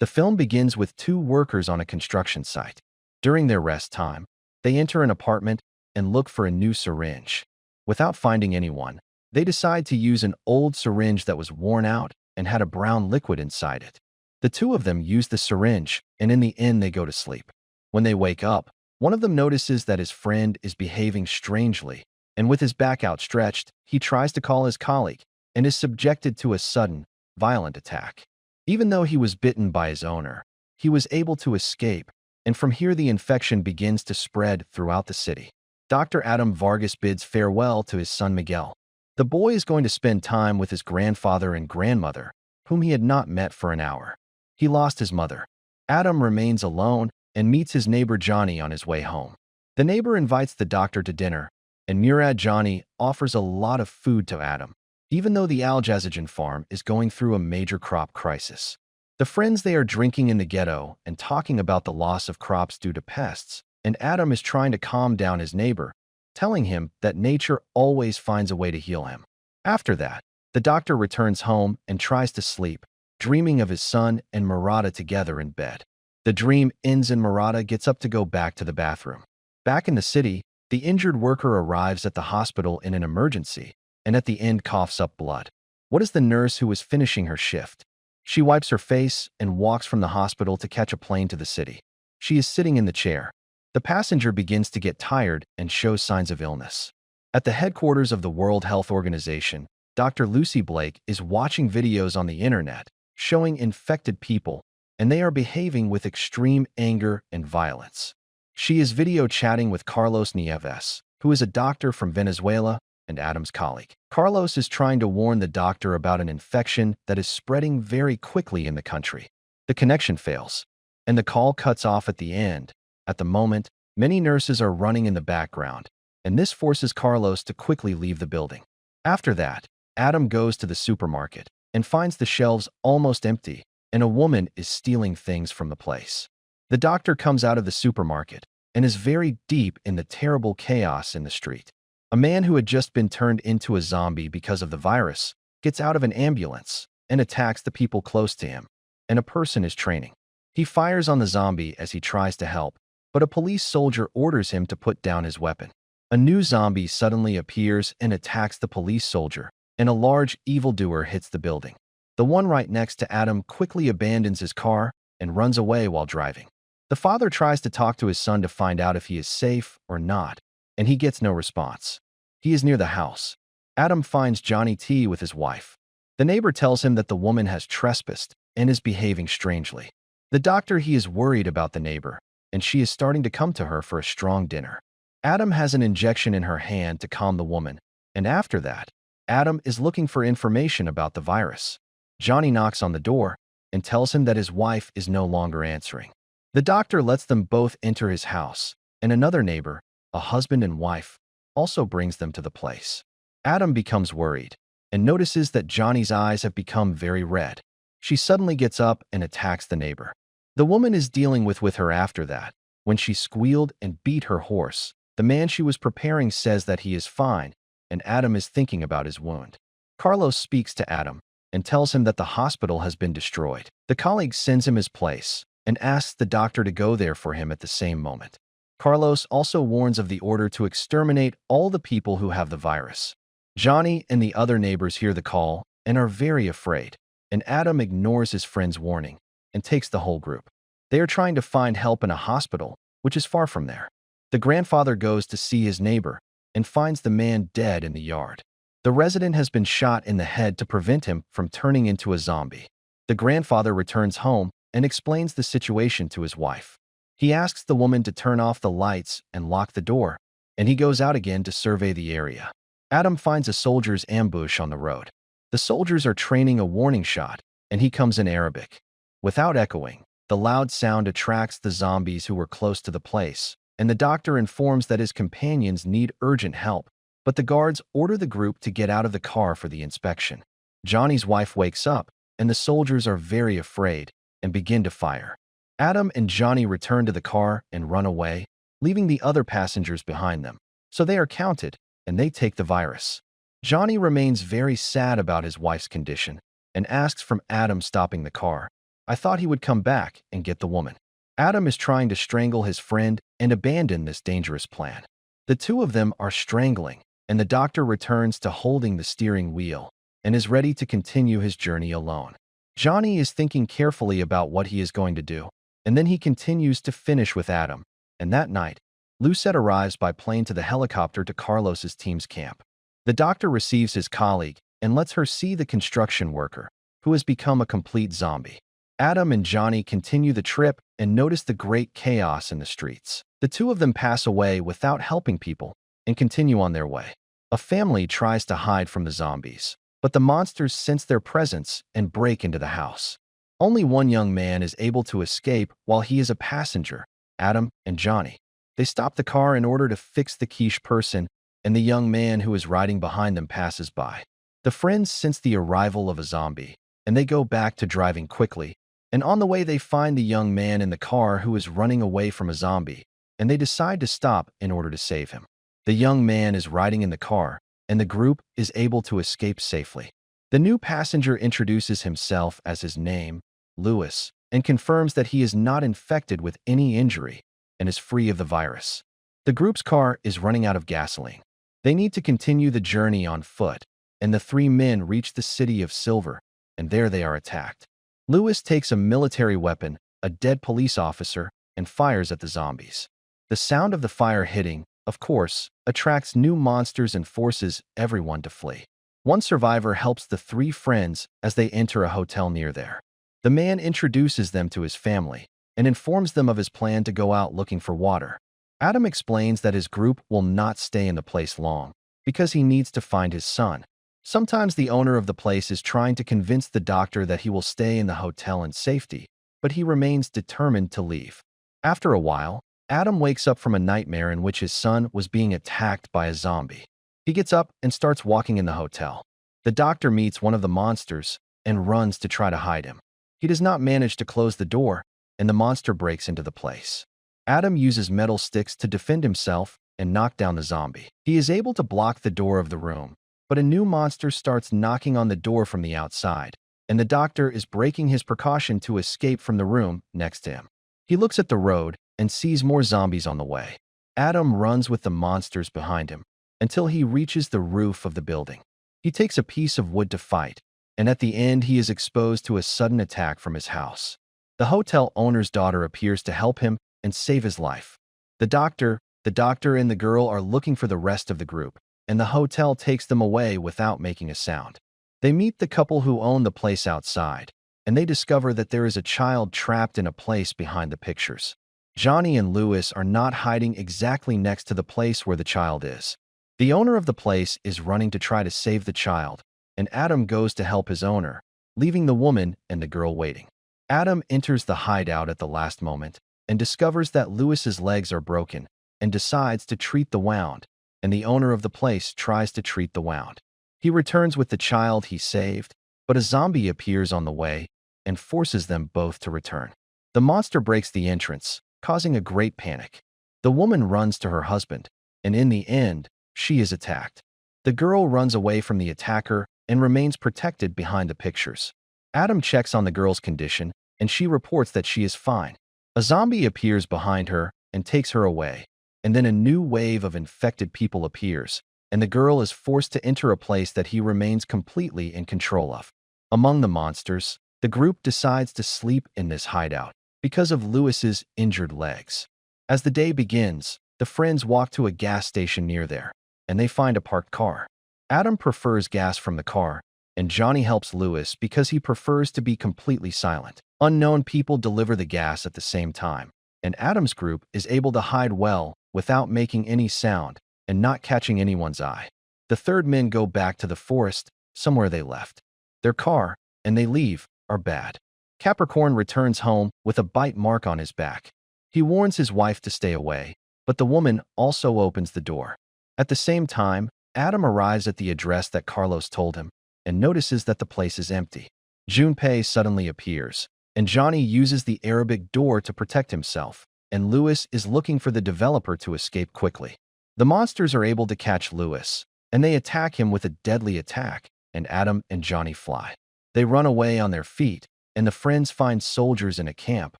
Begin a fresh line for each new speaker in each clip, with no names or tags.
The film begins with two workers on a construction site. During their rest time, they enter an apartment and look for a new syringe. Without finding anyone, they decide to use an old syringe that was worn out and had a brown liquid inside it. The two of them use the syringe, and in the end they go to sleep. When they wake up, one of them notices that his friend is behaving strangely, and with his back outstretched, he tries to call his colleague and is subjected to a sudden, violent attack. Even though he was bitten by his owner, he was able to escape, and from here the infection begins to spread throughout the city. Dr. Adam Vargas bids farewell to his son Miguel. The boy is going to spend time with his grandfather and grandmother, whom he had not met for an hour. He lost his mother. Adam remains alone and meets his neighbor Johnny on his way home. The neighbor invites the doctor to dinner, and Murad Johnny offers a lot of food to Adam, even though the Aljazajan farm is going through a major crop crisis. The friends they are drinking in the ghetto and talking about the loss of crops due to pests, and Adam is trying to calm down his neighbor, telling him that nature always finds a way to heal him. After that, the doctor returns home and tries to sleep, dreaming of his son and Murata together in bed. The dream ends and Murata gets up to go back to the bathroom. Back in the city, the injured worker arrives at the hospital in an emergency, and at the end coughs up blood. What is the nurse who was finishing her shift? She wipes her face and walks from the hospital to catch a plane to the city. She is sitting in the chair. The passenger begins to get tired and shows signs of illness. At the headquarters of the World Health Organization, Dr. Lucy Blake is watching videos on the internet showing infected people, and they are behaving with extreme anger and violence. She is video chatting with Carlos Nieves, who is a doctor from Venezuela and Adam's colleague. Carlos is trying to warn the doctor about an infection that is spreading very quickly in the country. The connection fails, and the call cuts off at the end. At the moment, many nurses are running in the background, and this forces Carlos to quickly leave the building. After that, Adam goes to the supermarket and finds the shelves almost empty, and a woman is stealing things from the place. The doctor comes out of the supermarket and is very deep in the terrible chaos in the street. A man who had just been turned into a zombie because of the virus gets out of an ambulance and attacks the people close to him, and a person is training. He fires on the zombie as he tries to help, but a police soldier orders him to put down his weapon. A new zombie suddenly appears and attacks the police soldier, and a large evildoer hits the building. The one right next to Adam quickly abandons his car and runs away while driving. The father tries to talk to his son to find out if he is safe or not, and he gets no response. He is near the house. Adam finds Johnny T with his wife. The neighbor tells him that the woman has trespassed and is behaving strangely. The doctor he is worried about the neighbor, and she is starting to come to her for a strong dinner. Adam has an injection in her hand to calm the woman, and after that, Adam is looking for information about the virus. Johnny knocks on the door and tells him that his wife is no longer answering. The doctor lets them both enter his house, and another neighbor, a husband and wife, also brings them to the place. Adam becomes worried and notices that Johnny's eyes have become very red. She suddenly gets up and attacks the neighbor. The woman is dealing with her after that. When she squealed and beat her horse, the man she was preparing says that he is fine, and Adam is thinking about his wound. Carlos speaks to Adam and tells him that the hospital has been destroyed. The colleague sends him his place and asks the doctor to go there for him at the same moment. Carlos also warns of the order to exterminate all the people who have the virus. Johnny and the other neighbors hear the call and are very afraid, and Adam ignores his friend's warning and takes the whole group. They are trying to find help in a hospital, which is far from there. The grandfather goes to see his neighbor and finds the man dead in the yard. The resident has been shot in the head to prevent him from turning into a zombie. The grandfather returns home and explains the situation to his wife. He asks the woman to turn off the lights and lock the door, and he goes out again to survey the area. Adam finds a soldier's ambush on the road. The soldiers are training a warning shot, and he comes in Arabic. Without echoing, the loud sound attracts the zombies who were close to the place, and the doctor informs that his companions need urgent help, but the guards order the group to get out of the car for the inspection. Johnny's wife wakes up, and the soldiers are very afraid and begin to fire. Adam and Johnny return to the car and run away, leaving the other passengers behind them. So they are counted, and they take the virus. Johnny remains very sad about his wife's condition and asks from Adam stopping the car. I thought he would come back and get the woman. Adam is trying to strangle his friend and abandon this dangerous plan. The two of them are strangling, and the doctor returns to holding the steering wheel and is ready to continue his journey alone. Johnny is thinking carefully about what he is going to do, and then he continues to finish with Adam. And that night, Lucette arrives by plane to the helicopter to Carlos's team's camp. The doctor receives his colleague and lets her see the construction worker, who has become a complete zombie. Adam and Johnny continue the trip and notice the great chaos in the streets. The two of them pass away without helping people and continue on their way. A family tries to hide from the zombies, but the monsters sense their presence and break into the house. Only one young man is able to escape while he is a passenger, Adam and Johnny. They stop the car in order to fix the quiche person, and the young man who is riding behind them passes by. The friends sense the arrival of a zombie, and they go back to driving quickly, and on the way they find the young man in the car who is running away from a zombie, and they decide to stop in order to save him. The young man is riding in the car, and the group is able to escape safely. The new passenger introduces himself as his name, Lewis, and confirms that he is not infected with any injury and is free of the virus. The group's car is running out of gasoline. They need to continue the journey on foot, and the three men reach the city of Silver, and there they are attacked. Lewis takes a military weapon, a dead police officer, and fires at the zombies. The sound of the fire hitting, of course, attracts new monsters and forces everyone to flee. One survivor helps the three friends as they enter a hotel near there. The man introduces them to his family and informs them of his plan to go out looking for water. Adam explains that his group will not stay in the place long because he needs to find his son. Sometimes the owner of the place is trying to convince the doctor that he will stay in the hotel in safety, but he remains determined to leave. After a while, Adam wakes up from a nightmare in which his son was being attacked by a zombie. He gets up and starts walking in the hotel. The doctor meets one of the monsters and runs to try to hide him. He does not manage to close the door, and the monster breaks into the place. Adam uses metal sticks to defend himself and knock down the zombie. He is able to block the door of the room, but a new monster starts knocking on the door from the outside, and the doctor is breaking his precaution to escape from the room next to him. He looks at the road and sees more zombies on the way. Adam runs with the monsters behind him until he reaches the roof of the building. He takes a piece of wood to fight, and at the end he is exposed to a sudden attack from his house. The hotel owner's daughter appears to help him and save his life. The doctor and the girl are looking for the rest of the group, and the hotel takes them away without making a sound. They meet the couple who own the place outside, and they discover that there is a child trapped in a place behind the pictures. Johnny and Lewis are not hiding exactly next to the place where the child is. The owner of the place is running to try to save the child, and Adam goes to help his owner, leaving the woman and the girl waiting. Adam enters the hideout at the last moment and discovers that Lewis's legs are broken and decides to treat the wound, and the owner of the place tries to treat the wound. He returns with the child he saved, but a zombie appears on the way and forces them both to return. The monster breaks the entrance, causing a great panic. The woman runs to her husband, and in the end, she is attacked. The girl runs away from the attacker and remains protected behind the pictures. Adam checks on the girl's condition, and she reports that she is fine. A zombie appears behind her and takes her away, and then a new wave of infected people appears, and the girl is forced to enter a place that he remains completely in control of. Among the monsters, the group decides to sleep in this hideout because of Lewis's injured legs. As the day begins, the friends walk to a gas station near there, and they find a parked car. Adam prefers gas from the car, and Johnny helps Lewis because he prefers to be completely silent. Unknown people deliver the gas at the same time, and Adam's group is able to hide well without making any sound and not catching anyone's eye. The third men go back to the forest, somewhere they left. Their car, and they leave, are bad. Capricorn returns home with a bite mark on his back. He warns his wife to stay away, but the woman also opens the door. At the same time, Adam arrives at the address that Carlos told him and notices that the place is empty. Junpei suddenly appears, and Johnny uses the Arabic door to protect himself, and Lewis is looking for the developer to escape quickly. The monsters are able to catch Lewis, and they attack him with a deadly attack, and Adam and Johnny fly. They run away on their feet, and the friends find soldiers in a camp,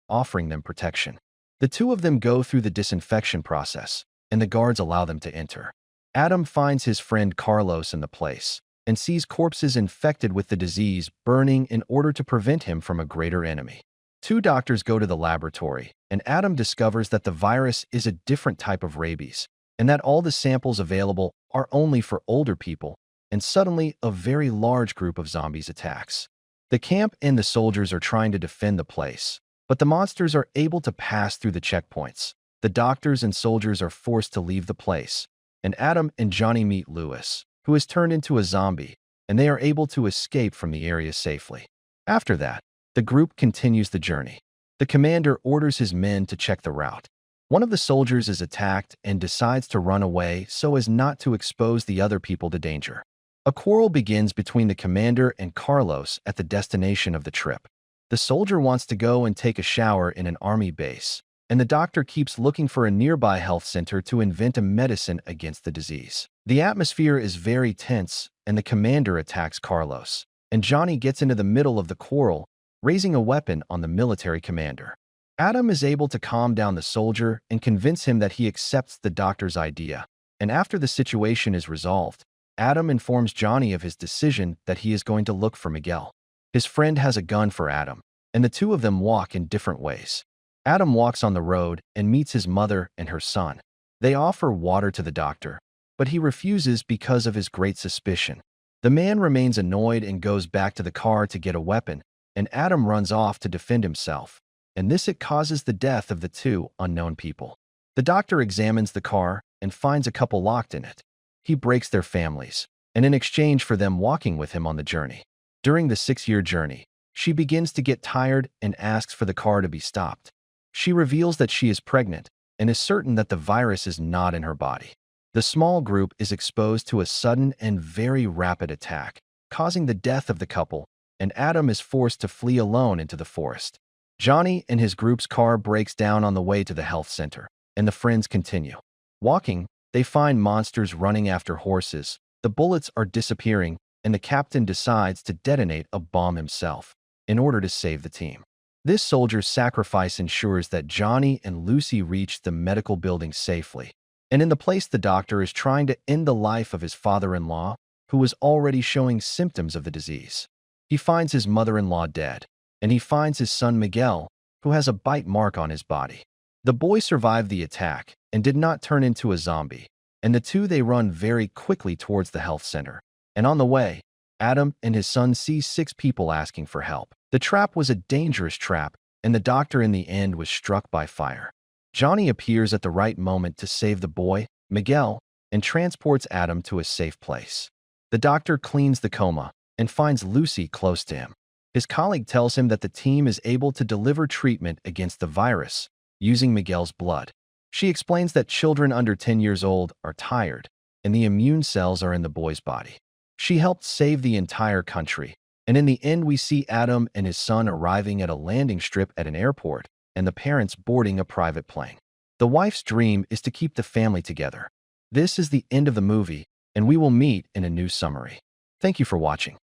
offering them protection. The two of them go through the disinfection process, and the guards allow them to enter. Adam finds his friend Carlos in the place and sees corpses infected with the disease burning in order to prevent him from a greater enemy. Two doctors go to the laboratory, and Adam discovers that the virus is a different type of rabies, and that all the samples available are only for older people, and suddenly a very large group of zombies attacks. The camp and the soldiers are trying to defend the place, but the monsters are able to pass through the checkpoints. The doctors and soldiers are forced to leave the place, and Adam and Johnny meet Lewis, who is turned into a zombie, and they are able to escape from the area safely. After that, the group continues the journey. The commander orders his men to check the route. One of the soldiers is attacked and decides to run away so as not to expose the other people to danger. A quarrel begins between the commander and Carlos at the destination of the trip. The soldier wants to go and take a shower in an army base, and the doctor keeps looking for a nearby health center to invent a medicine against the disease. The atmosphere is very tense, and the commander attacks Carlos, and Johnny gets into the middle of the quarrel, raising a weapon on the military commander. Adam is able to calm down the soldier and convince him that he accepts the doctor's idea, and after the situation is resolved, Adam informs Johnny of his decision that he is going to look for Miguel. His friend has a gun for Adam, and the two of them walk in different ways. Adam walks on the road and meets his mother and her son. They offer water to the doctor, but he refuses because of his great suspicion. The man remains annoyed and goes back to the car to get a weapon, and Adam runs off to defend himself, and it causes the death of the two unknown people. The doctor examines the car and finds a couple locked in it. He breaks their families, and in exchange for them walking with him on the journey. During the 6-year journey, she begins to get tired and asks for the car to be stopped. She reveals that she is pregnant and is certain that the virus is not in her body. The small group is exposed to a sudden and very rapid attack, causing the death of the couple, and Adam is forced to flee alone into the forest. Johnny and his group's car breaks down on the way to the health center, and the friends continue. Walking, they find monsters running after horses, the bullets are disappearing, and the captain decides to detonate a bomb himself in order to save the team. This soldier's sacrifice ensures that Johnny and Lucy reach the medical building safely, and in the place the doctor is trying to end the life of his father-in-law, who was already showing symptoms of the disease. He finds his mother-in-law dead, and he finds his son Miguel, who has a bite mark on his body. The boy survived the attack and did not turn into a zombie, and they run very quickly towards the health center. And on the way, Adam and his son see 6 people asking for help. The trap was a dangerous trap, and the doctor in the end was struck by fire. Johnny appears at the right moment to save the boy, Miguel, and transports Adam to a safe place. The doctor cleans the coma and finds Lucy close to him. His colleague tells him that the team is able to deliver treatment against the virus using Miguel's blood. She explains that children under 10 years old are tired, and the immune cells are in the boy's body. She helped save the entire country, and in the end we see Adam and his son arriving at a landing strip at an airport, and the parents boarding a private plane. The wife's dream is to keep the family together. This is the end of the movie, and we will meet in a new summary. Thank you for watching.